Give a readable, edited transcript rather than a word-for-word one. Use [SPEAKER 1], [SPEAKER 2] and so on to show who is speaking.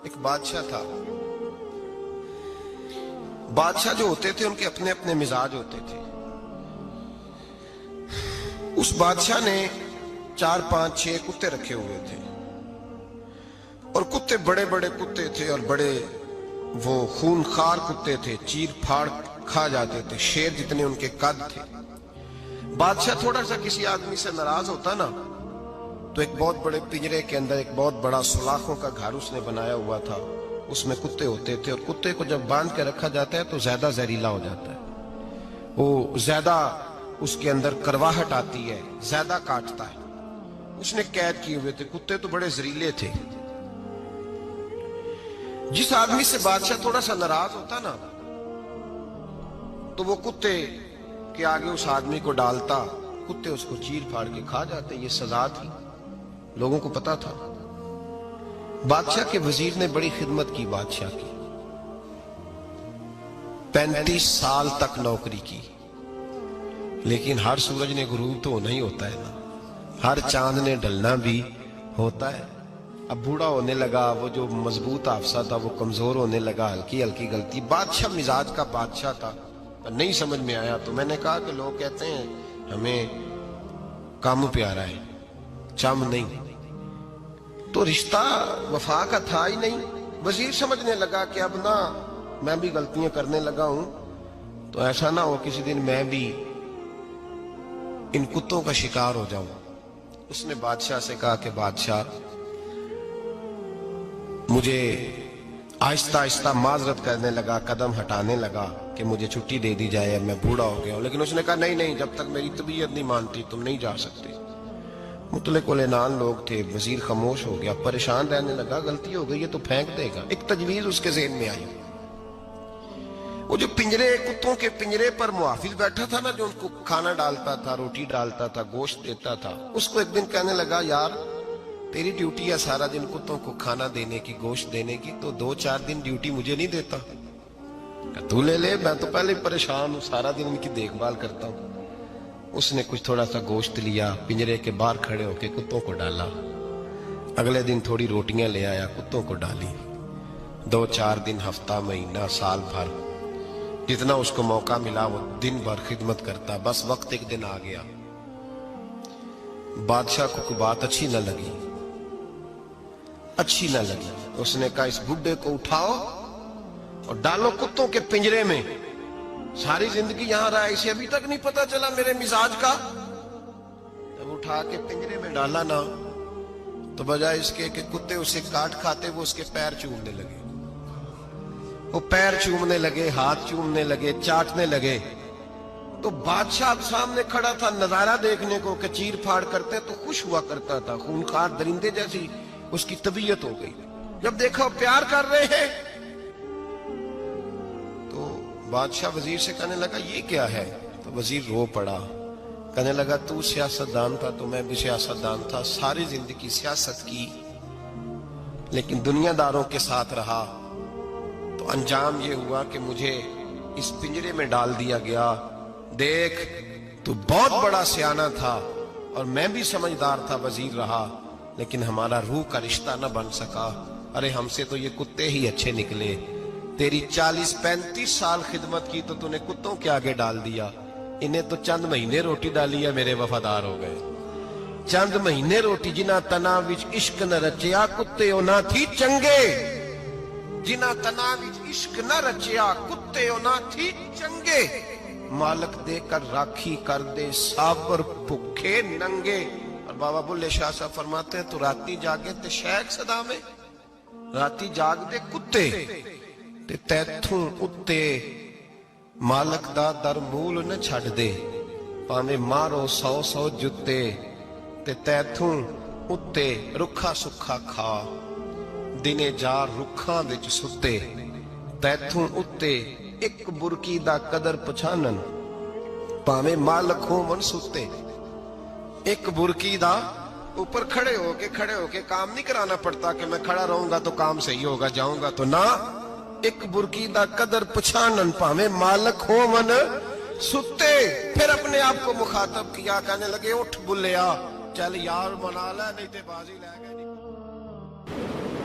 [SPEAKER 1] ایک بادشاہ تھا. بادشاہ جو ہوتے تھے ان کے اپنے اپنے مزاج ہوتے تھے. اس بادشاہ نے 4 5 6 کتے رکھے ہوئے تھے اور کتے بڑے بڑے کتے تھے اور بڑے وہ خونخوار کتے تھے, چیر پھاڑ کھا جاتے تھے, شیر جتنے ان کے قد تھے. بادشاہ تھوڑا سا کسی آدمی سے ناراض ہوتا نا تو ایک بہت بڑے پنجرے کے اندر ایک بہت بڑا سلاخوں کا گھر اس نے بنایا ہوا تھا. اس میں کتے ہوتے تھے اور کتے کو جب باندھ کے رکھا جاتا ہے تو زیادہ زہریلا ہو جاتا ہے, وہ زیادہ اس کے اندر کرواہٹ آتی ہے, زیادہ کاٹتا ہے. اس نے قید کیے ہوئے تھے. کتے تو بڑے زہریلے تھے. جس آدمی سے بادشاہ تھوڑا سا ناراض ہوتا نا تو وہ کتے کے آگے اس آدمی کو ڈالتا, کتے اس کو چیر پھاڑ کے کھا جاتے. یہ سزا تھی, لوگوں کو پتا تھا. بادشاہ کے وزیر نے بڑی خدمت کی بادشاہ کی, 35 سال تک نوکری کی. لیکن ہر سورج نے غروب تو ہونا ہی ہوتا ہے نا, ہر چاند نے ڈھلنا بھی ہوتا ہے. اب بوڑھا ہونے لگا, وہ جو مضبوط حافظہ تھا وہ کمزور ہونے لگا, ہلکی ہلکی غلطی. بادشاہ مزاج کا بادشاہ تھا, نہیں سمجھ میں آیا تو میں نے کہا کہ لوگ کہتے ہیں ہمیں کام پیارا ہے, چم نہیں. تو رشتہ وفا کا تھا ہی نہیں. وزیر سمجھنے لگا کہ اب نہ میں بھی غلطیاں کرنے لگا ہوں تو ایسا نہ ہو کسی دن میں بھی ان کتوں کا شکار ہو جاؤں. اس نے بادشاہ سے کہا کہ بادشاہ مجھے آہستہ آہستہ معذرت کرنے لگا, قدم ہٹانے لگا کہ مجھے چھٹی دے دی جائے, اب میں بوڑھا ہو گیا ہوں. لیکن اس نے کہا نہیں نہیں, جب تک میری طبیعت نہیں مانتی تم نہیں جا سکتے. مطلق العنان لوگ تھے. وزیر خاموش ہو گیا, پریشان رہنے لگا, غلطی ہو گئی ہے تو پھینک دے گا. ایک تجویز اس کے ذہن میں آئی. وہ جو پنجرے, کتوں کے پنجرے پر محافظ بیٹھا تھا نا, جو ان کو کھانا ڈالتا تھا, روٹی ڈالتا تھا, گوشت دیتا تھا, اس کو ایک دن کہنے لگا یار تیری ڈیوٹی ہے سارا دن کتوں کو کھانا دینے کی, گوشت دینے کی, تو 2 4 دن ڈیوٹی مجھے نہیں دیتا؟ تو لے لے, میں تو پہلے پریشان ہوں, سارا دن ان کی دیکھ بھال کرتا ہوں. اس نے کچھ تھوڑا سا گوشت لیا, پنجرے کے باہر کھڑے ہو کے کتوں کو ڈالا. اگلے دن تھوڑی روٹیاں لے آیا, کتوں کو ڈالی. 2 4 دن, ہفتہ, مہینہ, سال بھر, جتنا اس کو موقع ملا وہ دن بھر خدمت کرتا. بس وقت ایک دن آ گیا, بادشاہ کو کوئی بات اچھی نہ لگی. اس نے کہا اس بڈھے کو اٹھاؤ اور ڈالو کتوں کے پنجرے میں. ساری زندگی یہاں رہا, اسے ابھی تک نہیں پتا چلا میرے مزاج کا. جب اٹھا کے پنجرے میں ڈالا نا تو بجائے اس کے کہ کتے اسے کاٹ کھاتے, وہ اس کے پیر چومنے لگے. وہ پیر چومنے لگے, ہاتھ چومنے لگے, چاٹنے لگے. تو بادشاہ اب سامنے کھڑا تھا نظارہ دیکھنے کو کہ چیر پھاڑ کرتے تو خوش ہوا کرتا تھا, خونخوار درندے جیسی اس کی طبیعت ہو گئی. جب دیکھا وہ پیار کر رہے ہیں تو بادشاہ وزیر سے کہنے لگا یہ کیا ہے؟ تو وزیر رو پڑا, کہنے لگا تو سیاستدان تھا تو میں بھی سیاستدان تھا, ساری زندگی سیاست کی لیکن دنیا داروں کے ساتھ رہا تو انجام یہ ہوا کہ مجھے اس پنجرے میں ڈال دیا گیا. دیکھ تو بہت بڑا سیانہ تھا اور میں بھی سمجھدار تھا, وزیر رہا, لیکن ہمارا روح کا رشتہ نہ بن سکا. ارے ہم سے تو یہ کتے ہی اچھے نکلے. تیری 40 35 سال خدمت کی تو نے کتوں کے آگے ڈال دیا. انہیں تو چند مہینے روٹی ڈالی ہے, میرے وفادار ہو گئے. چند مہینے روٹی, جنہ تنا وچ عشق نہ رچیا کتے نہ تھی چنگے. جنہ تنا وچ عشق نہ رچیا کتے نہ تھی چنگے. مالک دے کر راکھی کر دے سابر بھوکے ننگے. اور بابا بلے شاہ صاحب فرماتے ہیں تو راتی جاگے تے شیخ صدا میں, راتی جاگ دے کتے تے تیتھوں اتے مالک دا در مول نہ چھڑ دے. پاویں مارو 100 جتے تے تیتھوں اتے رکھا سکھا کھا. دنے جار رکھاں وچ ستے تیتھوں اتے ایک برکی دا قدر پچھانن. پاویں مالک ہو من ستے. ایک برکی دا اوپر کھڑے ہو کے کام نہیں کرانا پڑتا کہ میں کھڑا رہوں گا تو کام صحیح ہوگا, جاؤں گا تو نہ. ایک برکی دا قدر پچھانن پاویں مالک ہو من ستے. پھر اپنے آپ کو مخاطب کیا, کہنے لگے اٹھ بلیا چل یار منا لے نہیں تے بازی لے گئے.